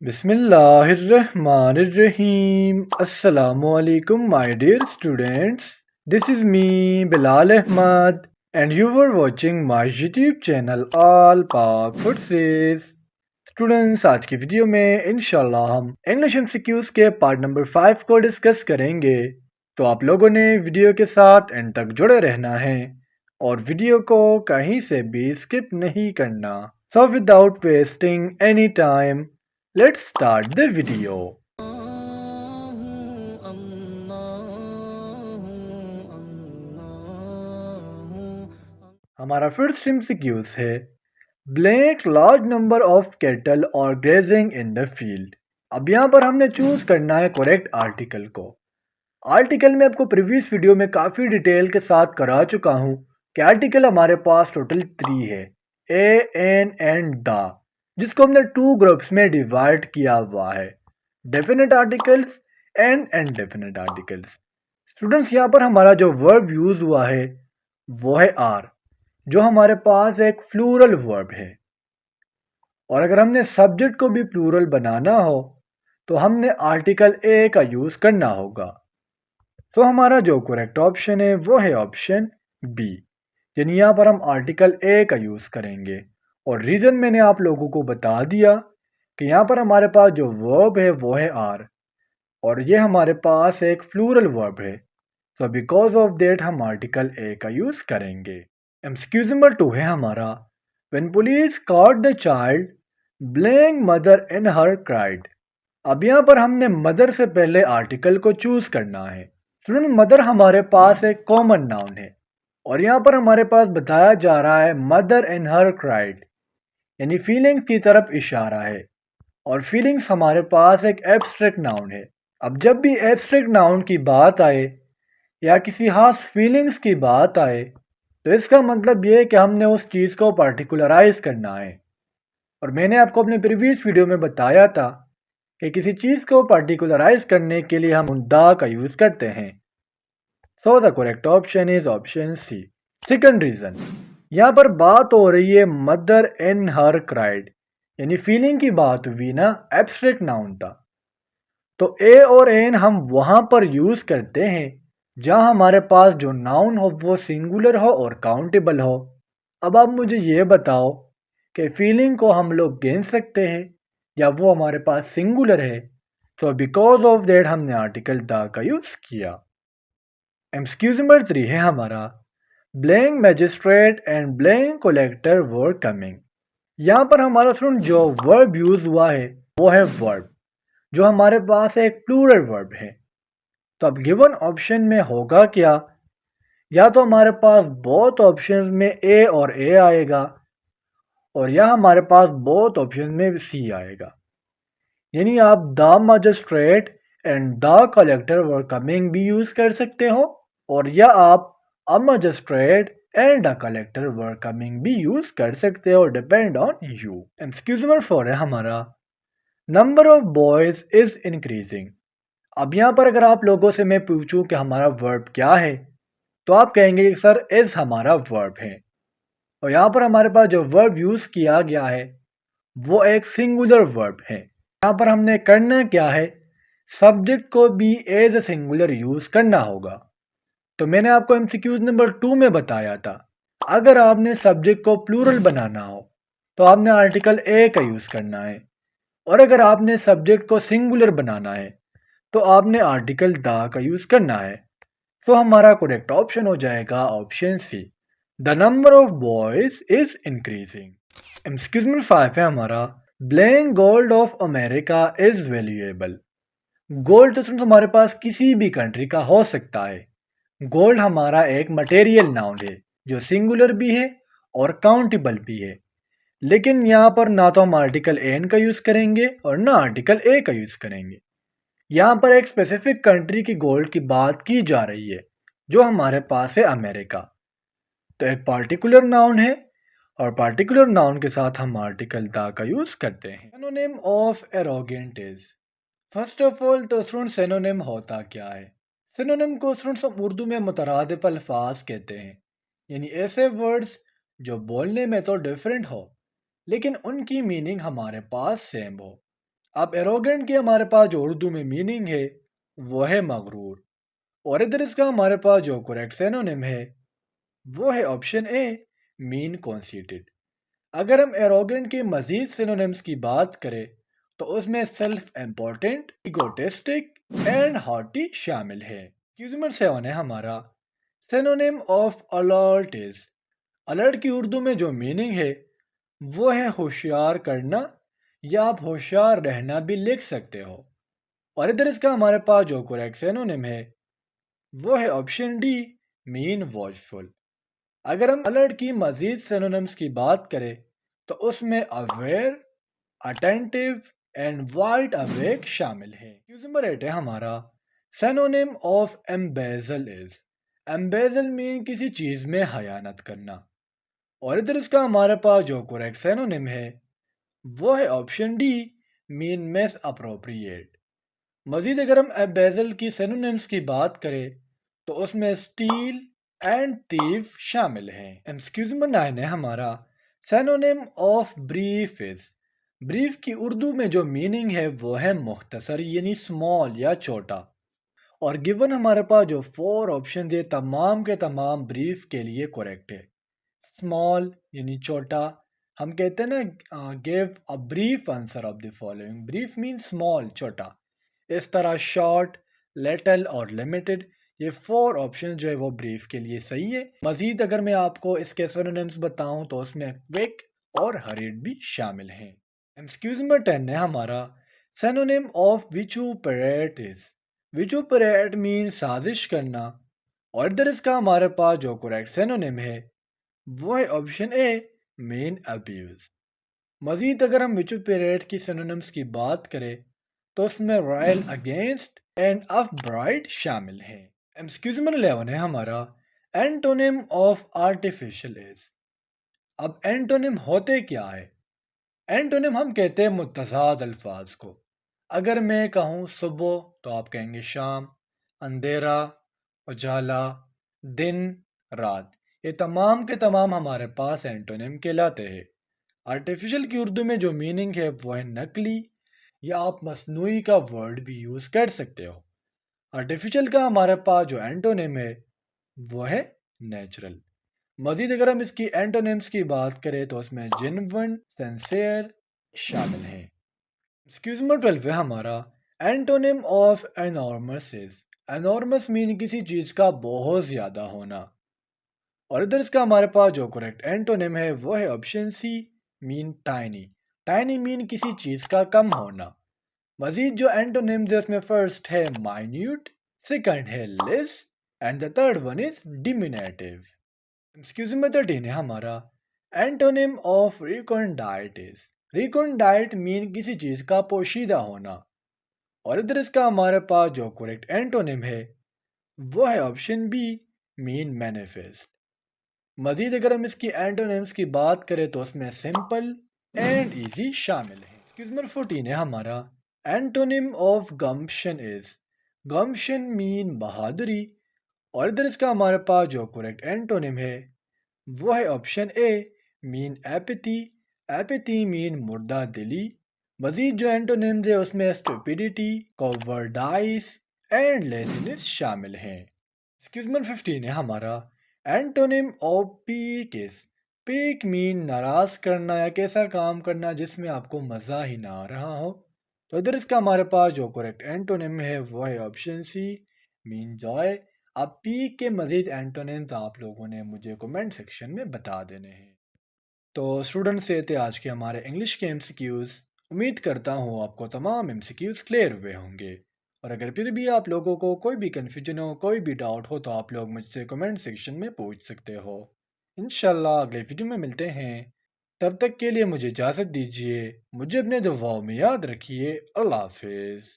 Bismillahirrahmanirrahim. Assalamu alaikum, my dear students. This is me, Bilal Ahmad, and you were watching my YouTube channel All Pak Forces. Students, आज की video में इंशाल्लाह हम English MCQs के part number 5 को discuss करेंगे। तो आप लोगों ने वीडियो के साथ एंड तक जुड़े रहना है और वीडियो को कहीं से भी स्किप नहीं करना। So without wasting any time, let's start the video. हमारा फर्स्ट एमसीक्यूज है blank large number of cattle और ग्रेजिंग इन द फील्ड। अब यहाँ पर हमने चूज करना है करेक्ट आर्टिकल को। आर्टिकल में आपको प्रीवियस वीडियो में काफ़ी डिटेल के साथ करा चुका हूँ कि आर्टिकल हमारे पास टोटल 3 है, ए, एन एंड द, जिसको हमने 2 ग्रुप्स में डिवाइड किया हुआ है, definite articles and indefinite articles. Students, यहाँ पर हमारा जो वर्ब यूज हुआ है वो है आर, जो हमारे पास एक प्लूरल वर्ब है। और अगर हमने सब्जेक्ट को भी प्लूरल बनाना हो तो हमने आर्टिकल ए का यूज करना होगा। तो हमारा जो करेक्ट ऑप्शन है वो है ऑप्शन बी, यानी यहाँ पर हम आर्टिकल ए का यूज करेंगे। और रीजन मैंने आप लोगों को बता दिया कि यहाँ पर हमारे पास जो वर्ब है वो है आर और ये हमारे पास एक प्लूरल वर्ब है, तो बिकॉज ऑफ दैट हम आर्टिकल ए का यूज करेंगे। एमसीक्यूज नंबर 2 है हमारा, when police caught the child blank mother in her cried. अब यहाँ पर हमने मदर से पहले आर्टिकल को चूज करना है। स्टूडेंट, मदर हमारे पास एक कॉमन नाउन है और यहाँ पर हमारे पास बताया जा रहा है मदर इन हर क्राइड, यानी फीलिंग्स की तरफ इशारा है। और फीलिंग्स हमारे पास एक एब्स्ट्रैक्ट नाउन है। अब जब भी एब्स्ट्रैक्ट नाउन की बात आए या किसी खास फीलिंग्स की बात आए तो इसका मतलब ये है कि हमने उस चीज़ को पार्टिकुलराइज करना है। और मैंने आपको अपने प्रीवियस वीडियो में बताया था कि किसी चीज़ को पार्टिकुलराइज करने के लिए हम द का यूज़ करते हैं। So the correct option is option C. Second reason, यहाँ पर बात हो रही है मदर इन हर क्राइड, यानी फीलिंग की बात हुई ना, एब्स्ट्रैक्ट नाउन था। तो ए और एन हम वहाँ पर यूज़ करते हैं जहाँ हमारे पास जो नाउन हो वो सिंगुलर हो और काउंटेबल हो। अब आप मुझे ये बताओ कि फीलिंग को हम लोग गिन सकते हैं या वो हमारे पास सिंगुलर है। तो बिकॉज ऑफ दैट हमने आर्टिकल द का यूज़ किया। एमसीक्यूज नंबर 3 है हमारा, blank magistrate and blank collector were coming. यहाँ पर हमारा सुन जो वर्ब यूज़ हुआ है वो है वर्ब, जो हमारे पास एक प्लूरल वर्ब है। तो अब गिवन ऑप्शन में होगा क्या, या तो हमारे पास बोथ ऑप्शंस में ए और ए आएगा और या हमारे पास बोथ ऑप्शन में सी आएगा। यानी आप the magistrate and the collector were coming भी यूज कर सकते हो और या आप a magistrate and a collector were coming भी यूज कर सकते हो, depend on you. Excuse number 4 है हमारा, number of boys is increasing. अब यहाँ पर अगर आप लोगों से मैं पूछूं कि हमारा वर्ब क्या है तो आप कहेंगे कि सर इज हमारा वर्ब है। और यहाँ पर हमारे पास जो वर्ब यूज किया गया है वो एक सिंगुलर वर्ब है। यहाँ पर हमने करना क्या है, सब्जेक्ट को भी एज ए सिंगुलर यूज करना होगा। तो मैंने आपको एमसीक्यूज नंबर 2 में बताया था, अगर आपने सब्जेक्ट को प्लूरल बनाना हो तो आपने आर्टिकल ए का यूज करना है और अगर आपने सब्जेक्ट को सिंगुलर बनाना है तो आपने आर्टिकल द का यूज करना है। तो हमारा करेक्ट ऑप्शन हो जाएगा option C, the number of boys is increasing. MCQs number 5 है हमारा, blank gold of America is valuable. Gold तो हमारे पास किसी भी कंट्री का हो सकता है। गोल्ड हमारा एक मटेरियल नाउन है जो सिंगुलर भी है और काउंटेबल भी है। लेकिन यहाँ पर ना तो हम आर्टिकल एन का यूज़ करेंगे और ना आर्टिकल ए का यूज़ करेंगे। यहाँ पर एक स्पेसिफिक कंट्री की गोल्ड की बात की जा रही है जो हमारे पास है अमेरिका। तो एक पार्टिकुलर नाउन है और पार्टिकुलर नाउन के साथ हम आर्टिकल द का यूज करते हैं। Synonym of arrogant is, first of all तो स्टूडेंट सिनोनिम होता क्या है। सिनोनिम को स्टूडेंट्स हम उर्दू में मुतरादिफ अल्फाज कहते हैं, यानी ऐसे वर्ड्स जो बोलने में तो डिफरेंट हो लेकिन उनकी मीनिंग हमारे पास सेम हो। अब एरोगेंट की हमारे पास जो उर्दू में मीनिंग है वो है मगरूर, और इधर इसका हमारे पास जो करेक्ट सिनोनिम है वो है ऑप्शन ए, मीन कॉन्सीटेड। अगर हम एरोगेंट के मजीद सिनोनिम्स की बात करें तो उसमें सेल्फ इम्पोर्टेंट, इगोटिस्टिक एंड हॉटी शामिल है। क्वेश्चन नंबर 7 है हमारा, synonym of alert is. Alert की उर्दू में जो मीनिंग है वो है होशियार करना, या आप होशियार रहना भी लिख सकते हो। और इधर इसका हमारे पास जो करेक्ट सिनोनिम है वो है ऑप्शन डी, मीन वॉचफुल। अगर हम अलर्ट की मजीद सिनोनिम्स की बात करें तो उसमें aware, attentive and wide awake शामिल है। क्वेश्चन नंबर 8 है हमारा, synonym of embezzle is. Embezzle mean किसी चीज में हयानत करना, और इधर इसका हमारे पास जो करेक्ट सिनोनिम है वो है option D, mean misappropriate. मजीद अगर हम एम्बेजल की सिनोनिम्स की बात करें तो उसमें स्टील एंड थीफ शामिल हैं। एक्सक्यूज नंबर 9 है हमारा, synonym of brief is. Brief की उर्दू में जो मीनिंग है वो है मुख्तसर, यानी स्मॉल या छोटा। और गिवन हमारे पास जो 4 ऑप्शन है तमाम के तमाम ब्रीफ के लिए करेक्ट है। स्मॉल यानी छोटा, हम कहते हैं ना give a brief answer of the following. Brief mean small, छोटा। इस तरह शॉर्ट, लिटिल और लिमिटेड, ये 4 ऑप्शन जो है वो ब्रीफ के लिए सही है। मजीद अगर मैं आपको इसके सिनोनिम्स बताऊं तो उसमें क्विक और हरीड भी शामिल हैं। एक्सक्यूज नंबर 10 है हमारा, सिनोनिम ऑफ विचुपरेट इज। विचुपरेट मीन साजिश करना, और इधर इसका हमारे पास जो करेक्ट सिनोनिम है वो है ऑप्शन ए, मेन अब्यूज। मजीद अगर हम विचुपरेट की सिनोनिम्स की बात करें तो उसमें royal against end of bright शामिल है। एक्सक्यूज नंबर 11 है हमारा, एंटोनिम ऑफ आर्टिफिशियल इज। अब एंटोनिम होते क्या है? एंटोनिम हम कहते हैं मुतज़ाद अल्फाज को। अगर मैं कहूँ सुबह तो आप कहेंगे शाम, अंधेरा, उजाला, दिन, रात। ये तमाम के तमाम हमारे पास एंटोनिम कहलाते हैं। आर्टिफिशियल की उर्दू में जो मीनिंग है वो है नकली, या आप मसनूई का वर्ड भी यूज़ कर सकते हो। आर्टिफिशियल का हमारे पास जो एंटोनिम है वो है नेचुरल। मजीद अगर हम इसकी एंटोनिम्स की बात करें तो उसमें जेन्युइन, सिंसियर शामिल है। एक्सक्यूज नंबर 12 है हमारा, antonym of enormous is. Enormous mean किसी चीज का बहुत ज्यादा होना, और इधर इसका हमारे पास जो करेक्ट एंटोनिम है वो है option C, mean tiny. Tiny mean किसी चीज का कम होना। मजीद जो एंटोनिम्स है उसमें फर्स्ट है माइन्यूट, सेकंड है less and the third one is diminutive. MCQs number 13 है हमारा, antonym of recondite is. Recondite mean किसी चीज का पोशीदा होना, और इधर इसका हमारे पास जो करेक्ट एंटोनिम है वो है ऑप्शन बी, मीन मैनिफेस्ट। मजीद अगर हम इसकी एंटोनिम्स की बात करें तो उसमें सिंपल एंड इजी शामिल है। एक्सक्यूज नंबर 14 है हमारा, एंटोनिम ऑफ गम्पशन इज। गम्पशन मीन बहादुरी, और इधर इसका हमारे पास जो करेक्ट एंटोनिम है वो है option A, mean apathy. Apathy mean मुर्दा दिली। मजीद जो एंटोनिम्स है उसमें स्टुपिडिटी, कोवर्डाइस एंड लेजीनेस शामिल हैं। एक्सक्यूज नंबर 15 है हमारा, antonym off peak is. Peak mean नाराज करना या कैसा काम करना जिसमें आपको मज़ा ही ना आ रहा हो। तो इधर इसका हमारे पास जो करेक्ट एंटोनिम है वो है ऑप्शन सी, मीन जॉय। अब पीक के मज़ीद एंटोनिम्स आप लोगों ने मुझे कमेंट सेक्शन में बता देने हैं। तो स्टूडेंट्स ये थे आज के हमारे इंग्लिश के एमसीक्यूज़। उम्मीद करता हूँ आपको तमाम एमसीक्यूज़ क्लियर हुए होंगे। और अगर फिर भी आप लोगों को कोई भी कन्फ्यूजन हो, कोई भी डाउट हो, तो आप लोग मुझसे कमेंट सेक्शन में पूछ सकते हो। इंशाल्लाह अगले वीडियो में मिलते हैं। तब तक के लिए मुझे इजाज़त दीजिए। मुझे अपने दुआओं में याद रखिए। अल्लाह हाफिज़।